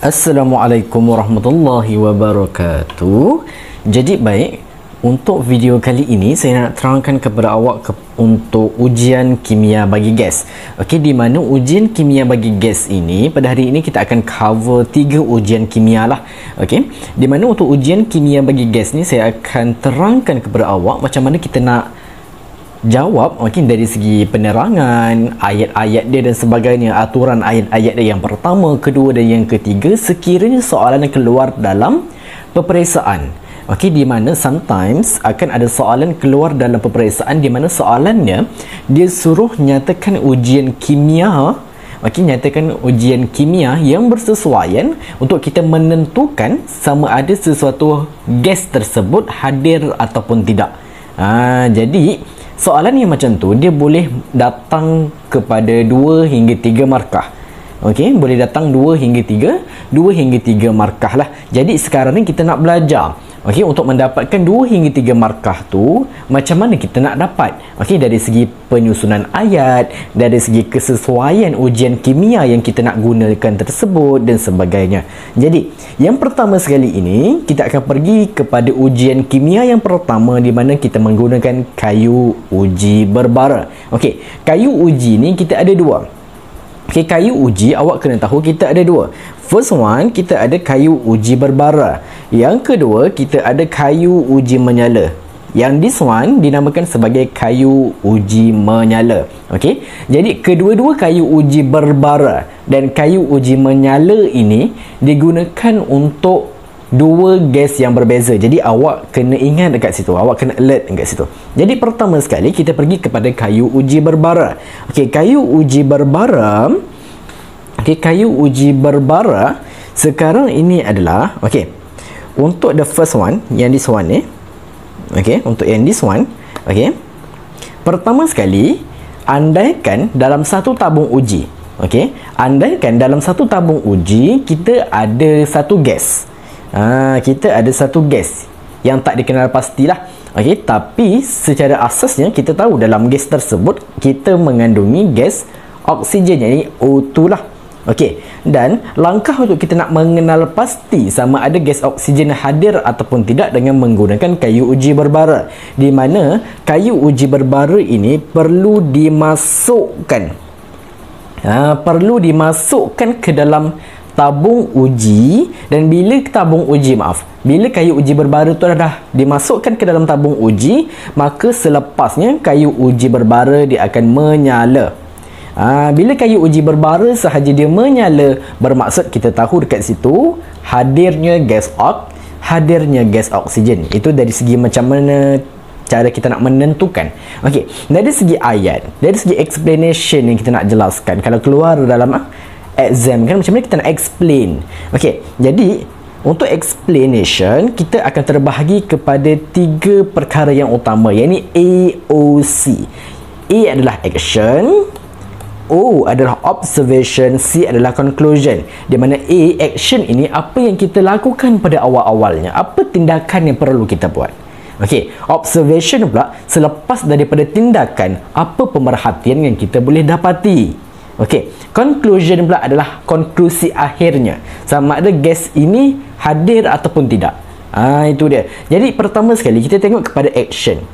Assalamualaikum warahmatullahi wabarakatuh. Jadi baik, untuk video kali ini saya nak terangkan kepada awak untuk ujian kimia bagi gas. Okey, di mana ujian kimia bagi gas ini pada hari ini kita akan cover 3 ujian kimia lah. Okey, di mana untuk ujian kimia bagi gas ni saya akan terangkan kepada awak macam mana kita nak jawab mungkin dari segi penerangan, ayat-ayat dia dan sebagainya, aturan ayat-ayat dia yang pertama, kedua dan yang ketiga sekiranya soalan yang keluar dalam peperiksaan. Okey, di mana sometimes akan ada soalan keluar dalam peperiksaan di mana soalannya dia suruh nyatakan ujian kimia. Okey, nyatakan ujian kimia yang bersesuaian untuk kita menentukan sama ada sesuatu gas tersebut hadir ataupun tidak. Jadi soalan yang macam tu dia boleh datang kepada 2 hingga 3 markah. Okey, boleh datang 2 hingga 3 markah lah. Jadi sekarang ni kita nak belajar. Okey, untuk mendapatkan 2 hingga 3 markah tu macam mana kita nak dapat? Okey, dari segi penyusunan ayat, dari segi kesesuaian ujian kimia yang kita nak gunakan tersebut dan sebagainya. Jadi, yang pertama sekali ini kita akan pergi kepada ujian kimia yang pertama di mana kita menggunakan kayu uji berbara. Okey, kayu uji ni kita ada 2. Okey, kayu uji awak kena tahu kita ada 2. First one, kita ada kayu uji berbara. Yang kedua, kita ada kayu uji menyala. Yang this one dinamakan sebagai kayu uji menyala. Okey, jadi kedua-dua kayu uji berbara dan kayu uji menyala ini digunakan untuk 2 gas yang berbeza. Jadi awak kena ingat dekat situ, awak kena alert dekat situ. Jadi pertama sekali kita pergi kepada kayu uji berbara. Okey, kayu uji berbara. Okey, kayu uji berbara sekarang ini adalah untuk the first one, yang this one ni. Okey, untuk yang this one, okey. Pertama sekali, andaikan dalam satu tabung uji. Okey, andaikan dalam satu tabung uji kita ada satu gas. Kita ada satu gas yang tak dikenal pastilah. Okey, tapi secara asasnya kita tahu dalam gas tersebut kita mengandungi gas oksigen, yakni O2 lah. Okey, dan langkah untuk kita nak mengenal pasti sama ada gas oksigen hadir ataupun tidak dengan menggunakan kayu uji berbara, di mana kayu uji berbara ini perlu dimasukkan ke dalam tabung uji. Dan bila kayu uji berbara tu dah dimasukkan ke dalam tabung uji, maka selepasnya kayu uji berbara dia akan menyala. Bila kayu uji berbara sahaja dia menyala, bermaksud kita tahu dekat situ hadirnya gas oksigen. Itu dari segi macam mana cara kita nak menentukan. Okey, dari segi ayat, dari segi explanation yang kita nak jelaskan, kalau keluar dalam exam kan macam mana kita nak explain. Okey, jadi untuk explanation kita akan terbahagi kepada 3 perkara yang utama, yakni AOC. A adalah action, O adalah observation, C adalah conclusion. Di mana A, action ini apa yang kita lakukan pada awal-awalnya, apa tindakan yang perlu kita buat. Okey, observation pula selepas daripada tindakan, apa pemerhatian yang kita boleh dapati. Okey, conclusion pula adalah konklusi akhirnya, sama ada gas ini hadir ataupun tidak. Itu dia. Jadi pertama sekali kita tengok kepada action.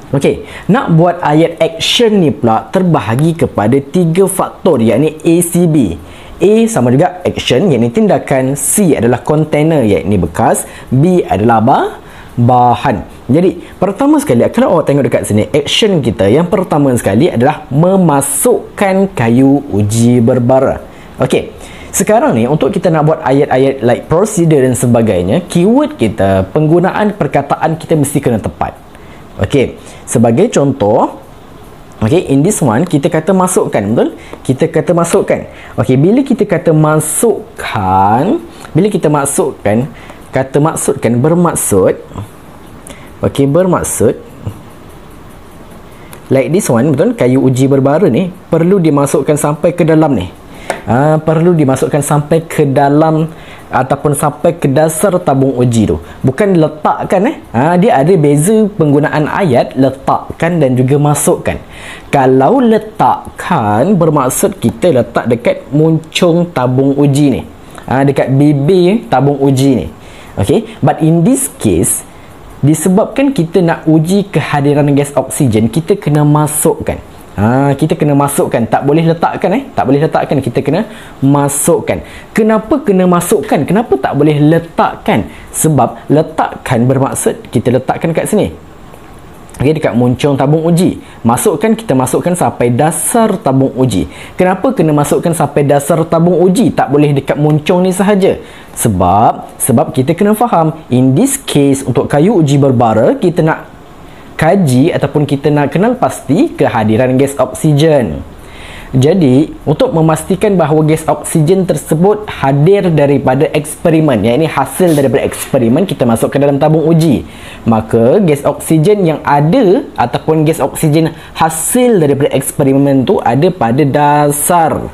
Okey, nak buat ayat action ni pula terbahagi kepada 3 faktor, yakni ACB. A sama juga action, yakni tindakan. C adalah container, yakni bekas. B adalah bahan. Jadi pertama sekali kalau awak tengok dekat sini, action kita yang pertama sekali adalah memasukkan kayu uji berbara. Okey, sekarang ni untuk kita nak buat ayat-ayat like procedure dan sebagainya, keyword kita, penggunaan perkataan kita mesti kena tepat. Okey, sebagai contoh, okey, in this one kita kata masukkan, betul? Kita kata masukkan. Okey, bila kita kata masukkan, kata masukkan bermaksud, okey, bermaksud like this one, betul? Kayu uji berbara ni perlu dimasukkan sampai ke dalam ni. Perlu dimasukkan sampai ke dalam ataupun sampai ke dasar tabung uji tu, bukan letakkan. Dia ada beza penggunaan ayat letakkan dan juga masukkan. Kalau letakkan bermaksud kita letak dekat muncung tabung uji ni. dekat bibir tabung uji ni. Okay, but in this case, disebabkan kita nak uji kehadiran gas oksigen, kita kena masukkan. Kita kena masukkan, tak boleh letakkan tak boleh letakkan, kita kena masukkan. Kenapa kena masukkan? Kenapa tak boleh letakkan? Sebab letakkan bermaksud kita letakkan kat sini. Okay, dekat muncung tabung uji. Masukkan, kita masukkan sampai dasar tabung uji. Kenapa kena masukkan sampai dasar tabung uji? Tak boleh dekat muncung ni sahaja. Sebab kita kena faham, in this case untuk kayu uji berbara, kita nak kaji ataupun kita nak kenal pasti kehadiran gas oksigen. Jadi, untuk memastikan bahawa gas oksigen tersebut hadir daripada eksperimen, iaitu hasil daripada eksperimen, kita masuk ke dalam tabung uji. Maka, gas oksigen yang ada ataupun gas oksigen hasil daripada eksperimen tu ada pada dasar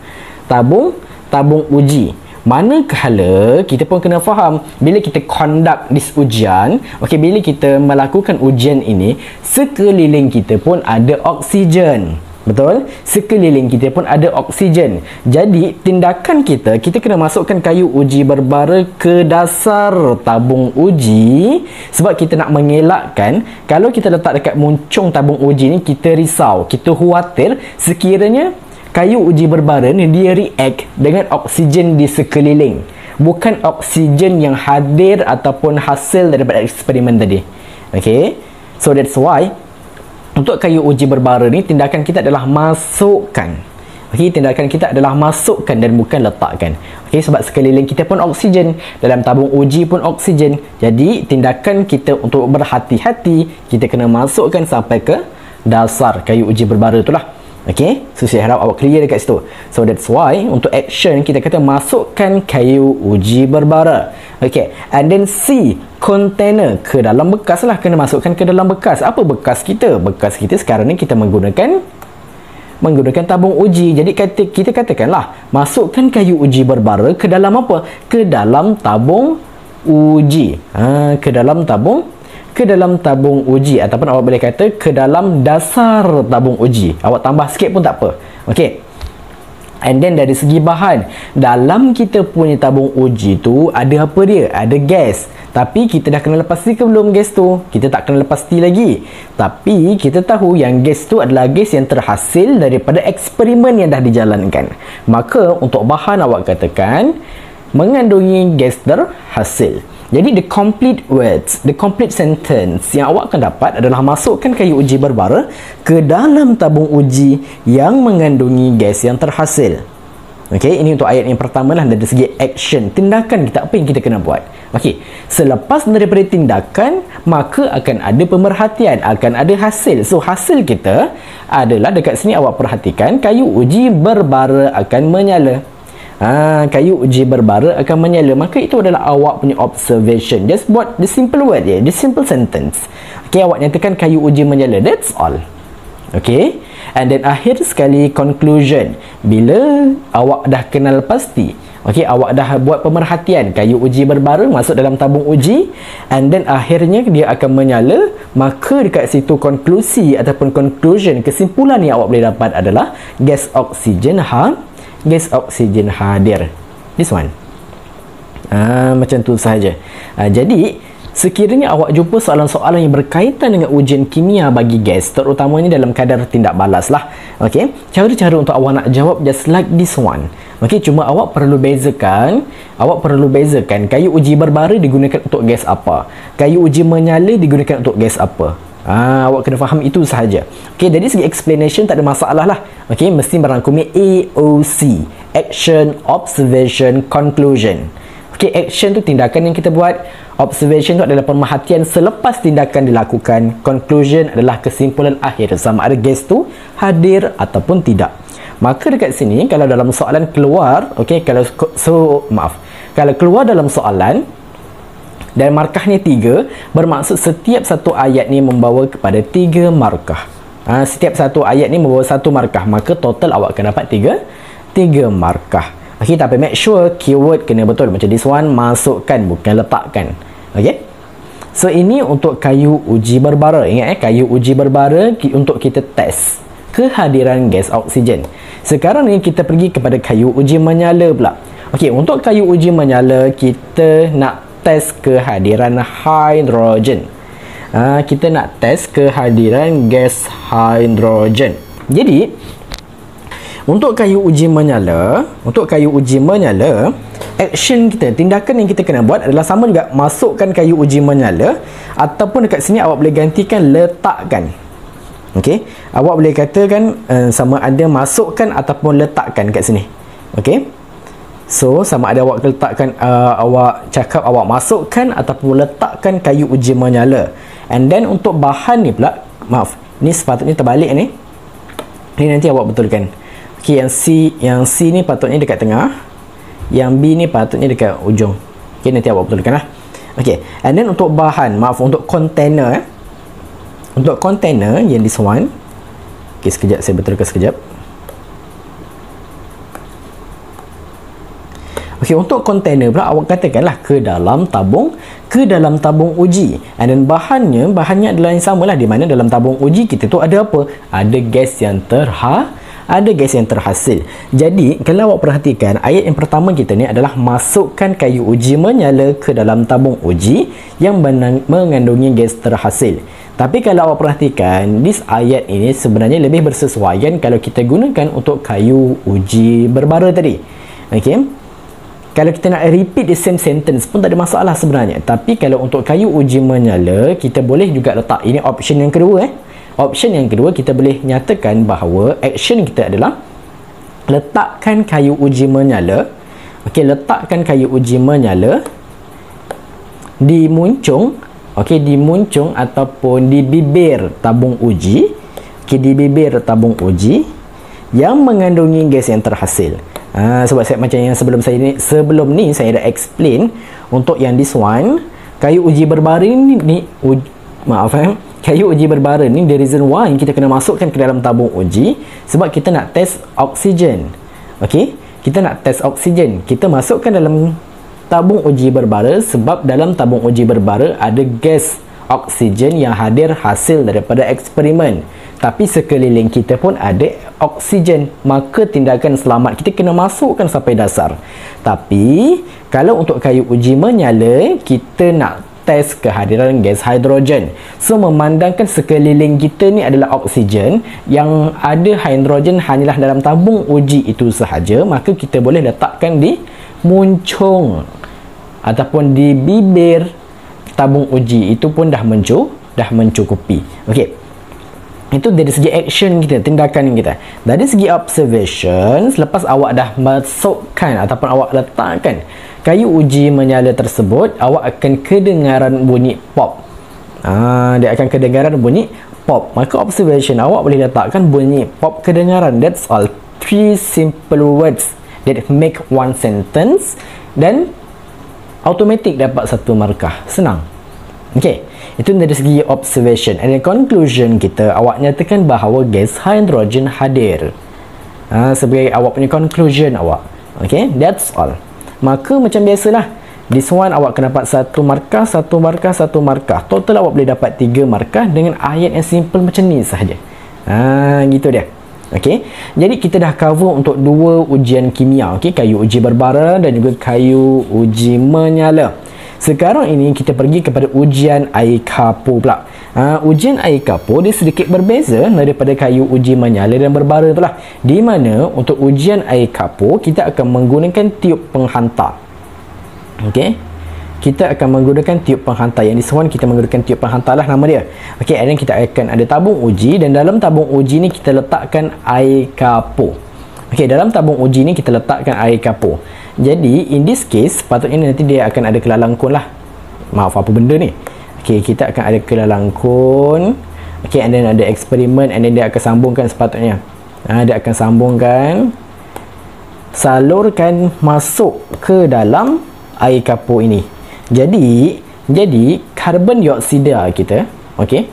tabung uji. Manakala kita pun kena faham, bila kita conduct this ujian, bila kita melakukan ujian ini, sekeliling kita pun ada oksigen. Betul? Sekeliling kita pun ada oksigen. Jadi, tindakan kita kena masukkan kayu uji berbara ke dasar tabung uji, sebab kita nak mengelakkan kalau kita letak dekat muncung tabung uji ni, kita risau, kita khawatir sekiranya kayu uji berbara ni dia react dengan oksigen di sekeliling, bukan oksigen yang hadir ataupun hasil daripada eksperimen tadi. Okay, so that's why untuk kayu uji berbara ni, tindakan kita adalah masukkan. Okay, tindakan kita adalah masukkan dan bukan letakkan. Okay, sebab sekeliling kita pun oksigen, dalam tabung uji pun oksigen. Jadi tindakan kita untuk berhati-hati, kita kena masukkan sampai ke dasar kayu uji berbara itulah. Okay, so saya harap awak clear dekat situ. So that's why untuk action kita kata masukkan kayu uji berbara. Okay, and then C, container, ke dalam bekas lah, kena masukkan ke dalam bekas. Apa bekas kita? Bekas kita sekarang ni kita menggunakan tabung uji. Jadi kita katakanlah masukkan kayu uji berbara ke dalam apa? Ke dalam tabung uji. Ke dalam tabung uji, ataupun awak boleh kata ke dalam dasar tabung uji. Awak tambah sikit pun tak apa. Okey. And then dari segi bahan, dalam kita punya tabung uji tu ada apa dia? Ada gas. Tapi kita dah kena lepasti ke belum gas tu? Kita tak kena lepasti lagi. Tapi kita tahu yang gas tu adalah gas yang terhasil daripada eksperimen yang dah dijalankan. Maka untuk bahan awak katakan mengandungi gas terhasil. Jadi the complete words, the complete sentence yang awak akan dapat adalah masukkan kayu uji berbara ke dalam tabung uji yang mengandungi gas yang terhasil. Okey, ini untuk ayat yang pertama lah dari segi action, tindakan kita, apa yang kita kena buat. Okey, selepas daripada tindakan, maka akan ada pemerhatian, akan ada hasil. So hasil kita adalah dekat sini awak perhatikan, kayu uji berbara akan menyala. Kayu uji berbara akan menyala. Maka itu adalah awak punya observation. Just buat the simple word je, the simple sentence. Okay, awak nyatakan kayu uji menyala. That's all. Okay, and then akhir sekali conclusion. Bila awak dah kenal pasti, okay, awak dah buat pemerhatian, kayu uji berbara masuk dalam tabung uji, and then akhirnya dia akan menyala, maka dekat situ konklusi ataupun conclusion, kesimpulan yang awak boleh dapat adalah gas oksigen hadir. This one. Macam tu sahaja. Jadi sekiranya awak jumpa soalan-soalan yang berkaitan dengan ujian kimia bagi gas, terutamanya dalam kadar tindak balas lah. Okay, cara-cara untuk awak nak jawab just like this one. Okay, cuma awak perlu bezakan kayu uji berbara digunakan untuk gas apa, kayu uji menyala digunakan untuk gas apa. Awak kena faham itu sahaja. Okey, dari segi explanation tak ada masalah lah. Okey, mesti merangkumi AOC, action, observation, conclusion. Okey, action tu tindakan yang kita buat, observation tu adalah pemerhatian selepas tindakan dilakukan, conclusion adalah kesimpulan akhir sama ada gas tu hadir ataupun tidak. Maka dekat sini kalau dalam soalan keluar, okey, kalau keluar dalam soalan dan markahnya 3, bermaksud setiap satu ayat ni membawa kepada 3 markah. Setiap satu ayat ni membawa 1 markah, maka total awak akan dapat 3 markah. Okey, tapi make sure keyword kena betul. Macam this one, masukkan bukan letakkan. Okey, so ini untuk kayu uji berbara. Ingat kayu uji berbara untuk kita test kehadiran gas oksigen. Sekarang ni kita pergi kepada kayu uji menyala pula. Okey, untuk kayu uji menyala kita nak test kehadiran hidrogen. Kita nak test kehadiran gas hidrogen. Jadi untuk kayu uji menyala, action kita, tindakan yang kita kena buat adalah sama juga, masukkan kayu uji menyala, ataupun dekat sini awak boleh gantikan letakkan. Okey, awak boleh katakan sama ada masukkan ataupun letakkan kat sini. Okey, so sama ada awak letakkan, awak cakap awak masukkan ataupun letakkan kayu uji menyala. And then untuk bahan ni pula, maaf, ni sepatutnya terbalik ni. Ni nanti awak betulkan. Okey, yang C ni patutnya dekat tengah, yang B ni patutnya dekat ujung. Okey, nanti awak betulkan lah. Okey, and then untuk bahan, maaf, untuk container, untuk container yang this one. Okey, sekejap saya betulkan sekejap. Okey, untuk container pula awak katakanlah ke dalam tabung uji. And then bahannya adalah yang samalah, di mana dalam tabung uji kita tu ada apa? Ada gas yang terhasil. Jadi kalau awak perhatikan, ayat yang pertama kita ni adalah masukkan kayu uji menyala ke dalam tabung uji yang mengandungi gas terhasil. Tapi kalau awak perhatikan, this ayat ini sebenarnya lebih bersesuaian kalau kita gunakan untuk kayu uji berbara tadi. Okey, kalau kita nak repeat the same sentence pun tak ada masalah sebenarnya. Tapi kalau untuk kayu uji menyala, kita boleh juga letak, ini option yang kedua. Option yang kedua, kita boleh nyatakan bahawa action kita adalah letakkan kayu uji menyala. Okey, letakkan kayu uji menyala di muncung, okey, di muncung ataupun di bibir tabung uji. Okey, di bibir tabung uji yang mengandungi gas yang terhasil. Sebab saya macam yang sebelum ni saya dah explain untuk yang this one, kayu uji berbara ni, kayu uji berbara ni, the reason why kita kena masukkan ke dalam tabung uji sebab kita nak test oksigen. Okey, kita nak test oksigen, kita masukkan dalam tabung uji berbara sebab dalam tabung uji berbara ada gas oksigen yang hadir hasil daripada eksperimen. Tapi sekeliling kita pun ada oksigen, maka tindakan selamat kita kena masukkan sampai dasar. Tapi kalau untuk kayu uji menyala, kita nak test kehadiran gas hidrogen. So memandangkan sekeliling kita ni adalah oksigen, yang ada hidrogen hanyalah dalam tabung uji itu sahaja, maka kita boleh letakkan di muncung ataupun di bibir tabung uji itu pun dah mencukupi. Okey, itu dari segi action kita, tindakan kita. Dari segi observation, selepas awak dah masukkan ataupun awak letakkan kayu uji menyala tersebut, awak akan kedengaran bunyi pop. Dia akan kedengaran bunyi pop. Maka observation awak boleh letakkan bunyi pop kedengaran. That's all. 3 simple words that make one sentence, dan automatic dapat satu markah. Senang. Okey, itu dari segi observation. And then conclusion kita, awak nyatakan bahawa gas hidrogen hadir. Sebagai awak punya conclusion awak. Okey, that's all. Maka macam biasalah, this one awak akan dapat satu markah. Total awak boleh dapat 3 markah dengan ayat yang simple macam ni sahaja. Gitu dia. Okey, jadi kita dah cover untuk 2 ujian kimia. Okey, kayu uji berbara dan juga kayu uji menyala. Sekarang ini kita pergi kepada ujian air kapur pula. Ujian air kapur dia sedikit berbeza daripada kayu uji menyala dan berbara tu lah. Di mana untuk ujian air kapur kita akan menggunakan tiup penghantar. Okey, kita akan menggunakan tiup penghantar. Yang di sewan kita menggunakan tiup penghantar lah nama dia. Okey, and then kita akan ada tabung uji, dan dalam tabung uji ni kita letakkan air kapur. Okey, dalam tabung uji ni kita letakkan air kapur. Jadi in this case patutnya nanti dia akan ada kelalangkun lah. Maaf, apa benda ni? Okey, kita akan ada kelalangkun. Okey, and then ada eksperimen, and then dia akan sambungkan sepatutnya. Dia akan sambungkan, salurkan masuk ke dalam air kapur ini. Jadi karbon dioksida kita, okey,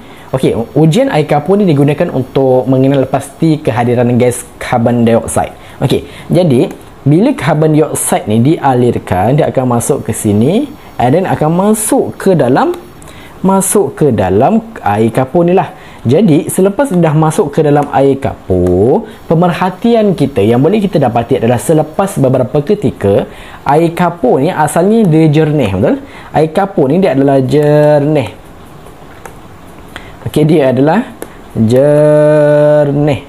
ujian air kapur ni digunakan untuk mengenal pasti kehadiran gas karbon dioksida. Okey, jadi bila karbon dioksida ni dialirkan, dia akan masuk ke sini, and then akan masuk ke dalam air kapur ni lah. Jadi selepas dah masuk ke dalam air kapur, pemerhatian kita yang boleh kita dapati adalah selepas beberapa ketika air kapur ni asalnya dia jernih, betul? Air kapur ni dia adalah jernih. Okey, dia adalah jernih.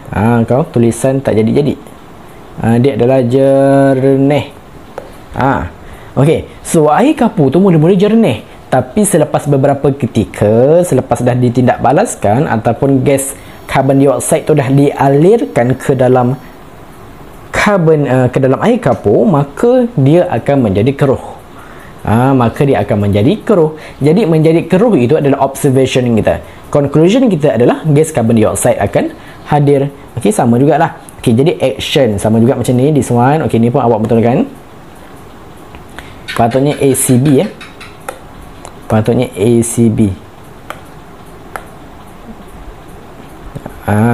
Kau tulisan tak jadi-jadi. Dia adalah jernih. Okey, so air kapur tu mula-mula jernih. Tapi selepas beberapa ketika, selepas dah ditindakbalaskan ataupun gas karbon dioksida tu dah dialirkan ke dalam air kapur, maka dia akan menjadi keruh. Jadi menjadi keruh itu adalah observation kita. Conclusion kita adalah gas karbon dioksida akan hadir. Okey, sama jugalah. Okey, jadi action sama juga macam ni, this one. Okey, ni pun awak betulkan. Patutnya ACB ya. Patutnya ACB.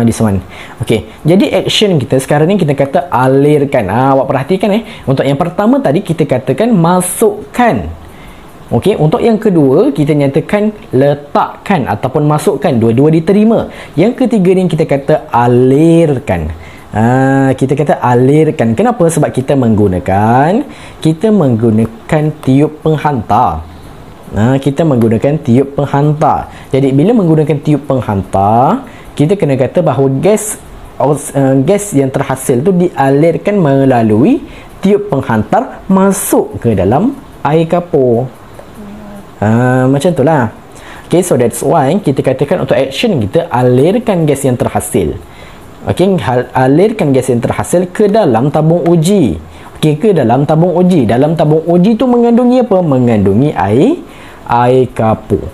This one. Okey, jadi action kita sekarang ni kita kata alirkan. Awak perhatikan untuk yang pertama tadi kita katakan masukkan. Okey, untuk yang kedua kita nyatakan letakkan ataupun masukkan, dua-dua diterima. Yang ketiga ni kita kata alirkan. Kita kata alirkan. Kenapa? Sebab kita menggunakan tiup penghantar. Kita menggunakan tiup penghantar. Jadi bila menggunakan tiup penghantar, kita kena kata bahawa gas yang terhasil tu dialirkan melalui tiup penghantar masuk ke dalam air kapur. Macam tu lah. Okay, so that's why kita katakan untuk action kita alirkan gas yang terhasil. Okay, alirkan gas yang terhasil ke dalam tabung uji. Okay, ke dalam tabung uji. Dalam tabung uji tu mengandungi apa? Mengandungi air kapur.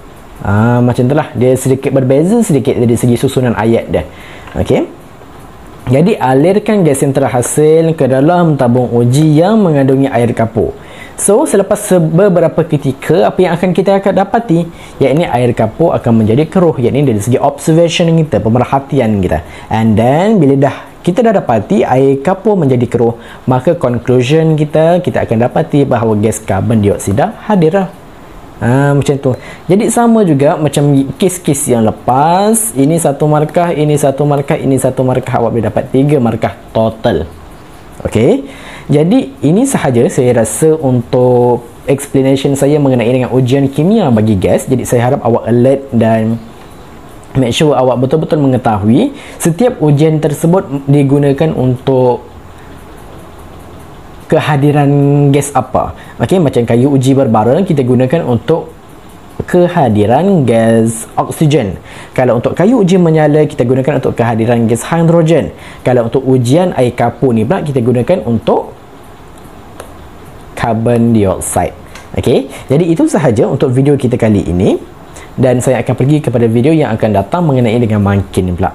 Macam tu lah. Dia sedikit berbeza sedikit dari segi susunan ayat dia. Okay, jadi alirkan gas yang terhasil ke dalam tabung uji yang mengandungi air kapur. So selepas beberapa ketika, apa yang kita akan dapati, yakni air kapur akan menjadi keruh, yakni dari segi observation kita, pemerhatian kita. And then bila kita dah dapati air kapur menjadi keruh, maka conclusion kita akan dapati bahawa gas karbon dioksida hadir lah. Macam tu. Jadi sama juga macam kes-kes yang lepas. Ini satu markah, ini satu markah, ini satu markah. Awak boleh dapat 3 markah total. Okey. Jadi ini sahaja saya rasa untuk explanation saya mengenai dengan ujian kimia bagi gas. Jadi saya harap awak alert dan make sure awak betul-betul mengetahui setiap ujian tersebut digunakan untuk kehadiran gas apa. Okey, macam kayu uji berbara kita gunakan untuk kehadiran gas oksigen. Kalau untuk kayu uji menyala kita gunakan untuk kehadiran gas hidrogen. Kalau untuk ujian air kapur ni pula kita gunakan untuk karbon dioksida. Okey, jadi itu sahaja untuk video kita kali ini dan saya akan pergi kepada video yang akan datang mengenai dengan makin pula.